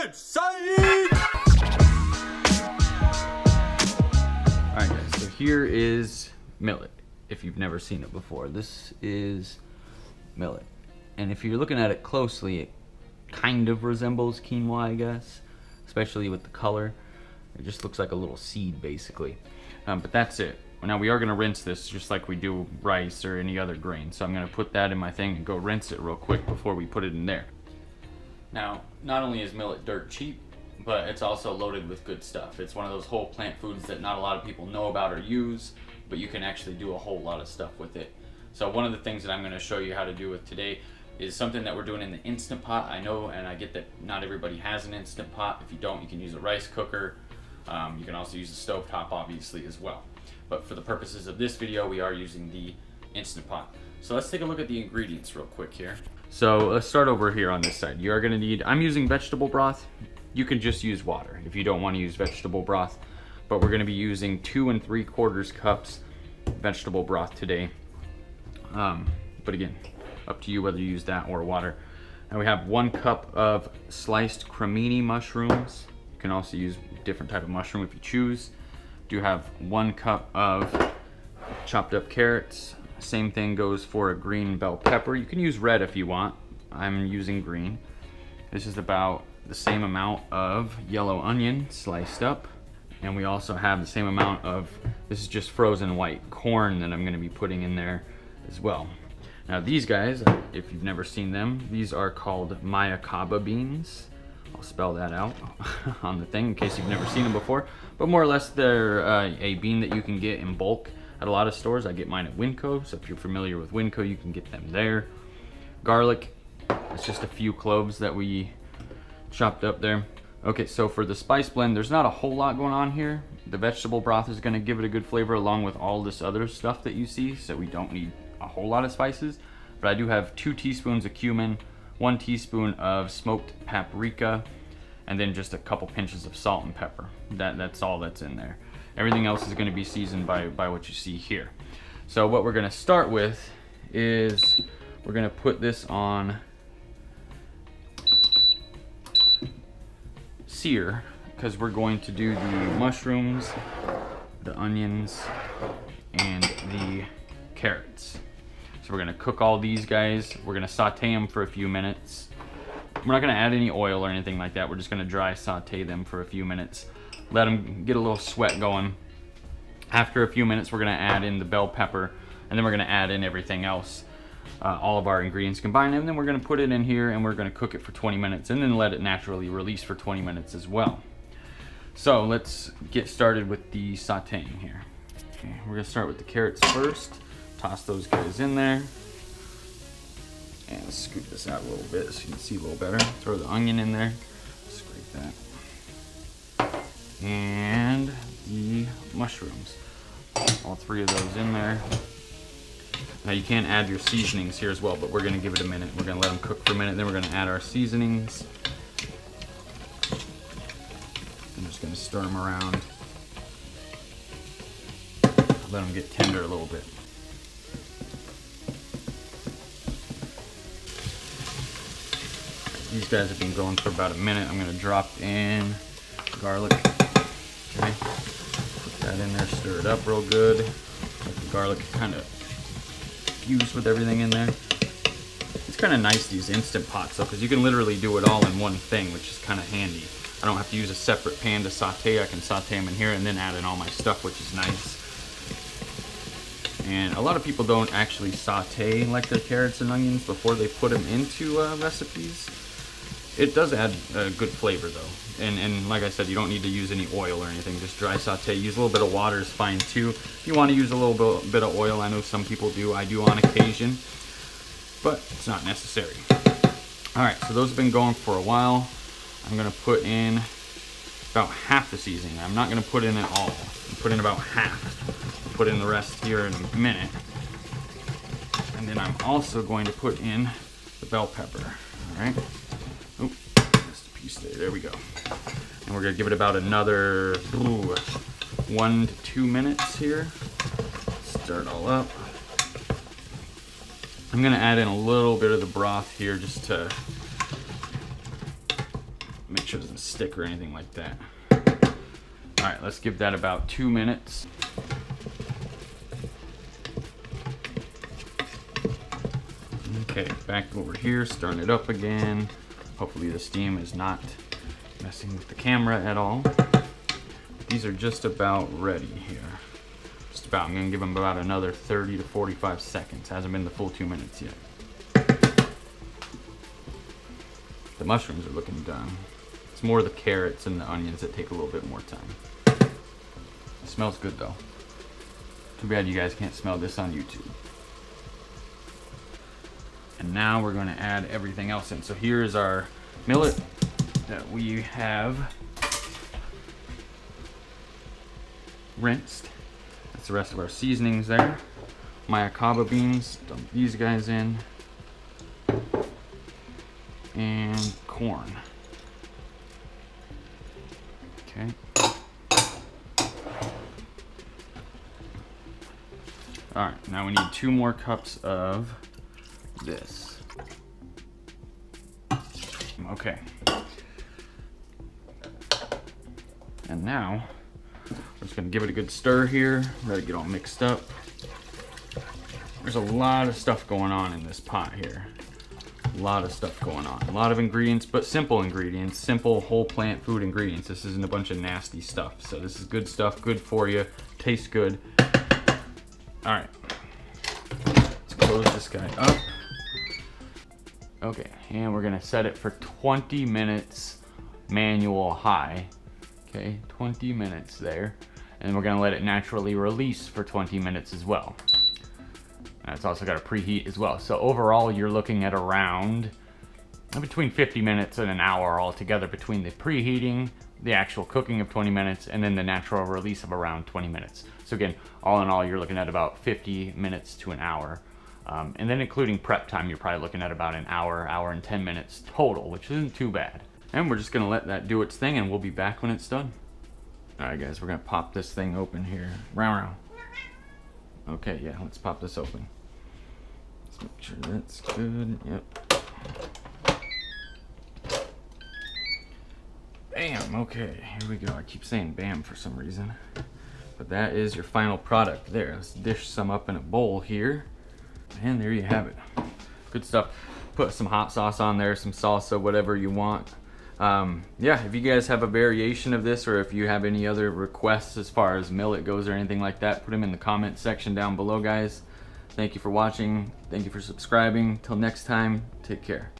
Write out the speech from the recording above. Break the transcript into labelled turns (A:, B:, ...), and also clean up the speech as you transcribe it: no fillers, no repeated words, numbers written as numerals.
A: Alright guys, so here is millet. If you've never seen it before, this is millet. And if you're looking at it closely, it kind of resembles quinoa, I guess, especially with the color. It just looks like a little seed basically. But that's it. Now we are going to rinse this just like we do rice or any other grain. So I'm going to put that in my thing and go rinse it real quick before we put it in there. Now, not only is millet dirt cheap, but it's also loaded with good stuff. It's one of those whole plant foods that not a lot of people know about or use, but you can actually do a whole lot of stuff with it. So one of the things that I'm going to show you how to do with today is something that we're doing in the Instant Pot. I know, and I get that not everybody has an Instant Pot. If you don't, you can use a rice cooker. You can also use the stovetop, obviously, as well. But for the purposes of this video, we are using the Instant Pot. So let's take a look at the ingredients real quick here. So let's start over here on this side. You are going to need, I'm using vegetable broth. You can just use water if you don't want to use vegetable broth. But we're going to be using 2 3/4 cups vegetable broth today. But again, up to you whether you use that or water. And we have 1 cup of sliced cremini mushrooms. You can also use different type of mushroom if you choose. Do have 1 cup of chopped up carrots. Same thing goes for a green bell pepper. You can use red if you want. I'm using green. This is about the same amount of yellow onion sliced up. And we also have the same amount of, this is just frozen white corn that I'm going to be putting in there as well. Now these guys, if you've never seen them, these are called Coba beans. I'll spell that out on the thing in case you've never seen them before. But more or less they're a bean that you can get in bulk at a lot of stores. I get mine at Winco, so if you're familiar with Winco, you can get them there. Garlic, it's just a few cloves that we chopped up there. Okay, so for the spice blend, there's not a whole lot going on here. The vegetable broth is gonna give it a good flavor along with all this other stuff that you see, so we don't need a whole lot of spices. But I do have 2 teaspoons of cumin, 1 teaspoon of smoked paprika, and then just a couple pinches of salt and pepper. That's all that's in there. Everything else is going to be seasoned by what you see here. So what we're going to start with is we're going to put this on sear because we're going to do the mushrooms, the onions, and the carrots. So we're going to cook all these guys. We're going to saute them for a few minutes. We're not going to add any oil or anything like that. We're just going to dry saute them for a few minutes. Let them get a little sweat going. After a few minutes, we're going to add in the bell pepper, and then we're going to add in everything else, all of our ingredients combined, and then we're going to put it in here and we're going to cook it for 20 minutes and then let it naturally release for 20 minutes as well. So let's get started with the sauteing here. Okay, we're going to start with the carrots first. Toss those guys in there. And scoop this out a little bit so you can see a little better. Throw the onion in there. Scrape that. And the mushrooms. All 3 of those in there. Now you can add your seasonings here as well, but we're going to give it a minute. We're going to let them cook for a minute, then we're going to add our seasonings. I'm just going to stir them around. Let them get tender a little bit. These guys have been going for about a minute. I'm going to drop in garlic. Okay, put that in there, stir it up real good. Let the garlic kind of fuse with everything in there. It's kind of nice, these Instant Pots, though, because you can literally do it all in one thing, which is kind of handy. I don't have to use a separate pan to saute. I can saute them in here and then add in all my stuff, which is nice. And a lot of people don't actually saute like their carrots and onions before they put them into recipes. It does add a good flavor though. And like I said, you don't need to use any oil or anything, just dry saute. Use a little bit of water is fine too. If you want to use a little bit of oil, I know some people do, I do on occasion, but it's not necessary. Alright, so those have been going for a while. I'm going to put in about half the seasoning. I'm not going to put in it all. I'll put in about half. I'll put in the rest here in a minute. And then I'm also going to put in the bell pepper. Alright. Oh, just a piece there. There we go. And we're going to give it about another 1 to 2 minutes here. Stir it all up. I'm going to add in a little bit of the broth here just to make make sure it doesn't stick or anything like that. All right, let's give that about 2 minutes. Okay, back over here, starting it up again. Hopefully the steam is not messing with the camera at all. These are just about ready here. Just about. I'm gonna give them about another 30 to 45 seconds. Hasn't been the full 2 minutes yet. The mushrooms are looking done. It's more the carrots and the onions that take a little bit more time. It smells good though. Too bad you guys can't smell this on YouTube. And now we're going to add everything else in. So here is our millet that we have rinsed. That's the rest of our seasonings there. My Coba beans, dump these guys in. And corn. Okay. All right, now we need 2 more cups of this. Okay. And now we're just gonna give it a good stir here, let it get all mixed up. There's a lot of stuff going on in this pot here. A lot of stuff going on. A lot of ingredients, but simple ingredients, simple whole plant food ingredients. This isn't a bunch of nasty stuff. So this is good stuff, good for you, tastes good. All right, let's close this guy up. Okay, and we're gonna set it for 20 minutes manual high. Okay, 20 minutes there. And we're gonna let it naturally release for 20 minutes as well. And it's also got a preheat as well. So overall, you're looking at around between 50 minutes and an hour altogether between the preheating, the actual cooking of 20 minutes, and then the natural release of around 20 minutes. So again, all in all, you're looking at about 50 minutes to an hour. And then including prep time, you're probably looking at about an hour, hour and 10 minutes total, which isn't too bad. And we're just gonna let that do its thing and we'll be back when it's done. All right guys, we're gonna pop this thing open here. Round. Okay, yeah, let's pop this open. Let's make sure that's good, yep. Bam, okay, here we go. I keep saying bam for some reason. But that is your final product there. Let's dish some up in a bowl here. And there you have it. Good stuff. Put some hot sauce on there, some salsa, whatever you want. Yeah, if you guys have a variation of this or if you have any other requests as far as millet goes or anything like that, put them in the comment section down below, guys. Thank you for watching. Thank you for subscribing. Till next time, take care.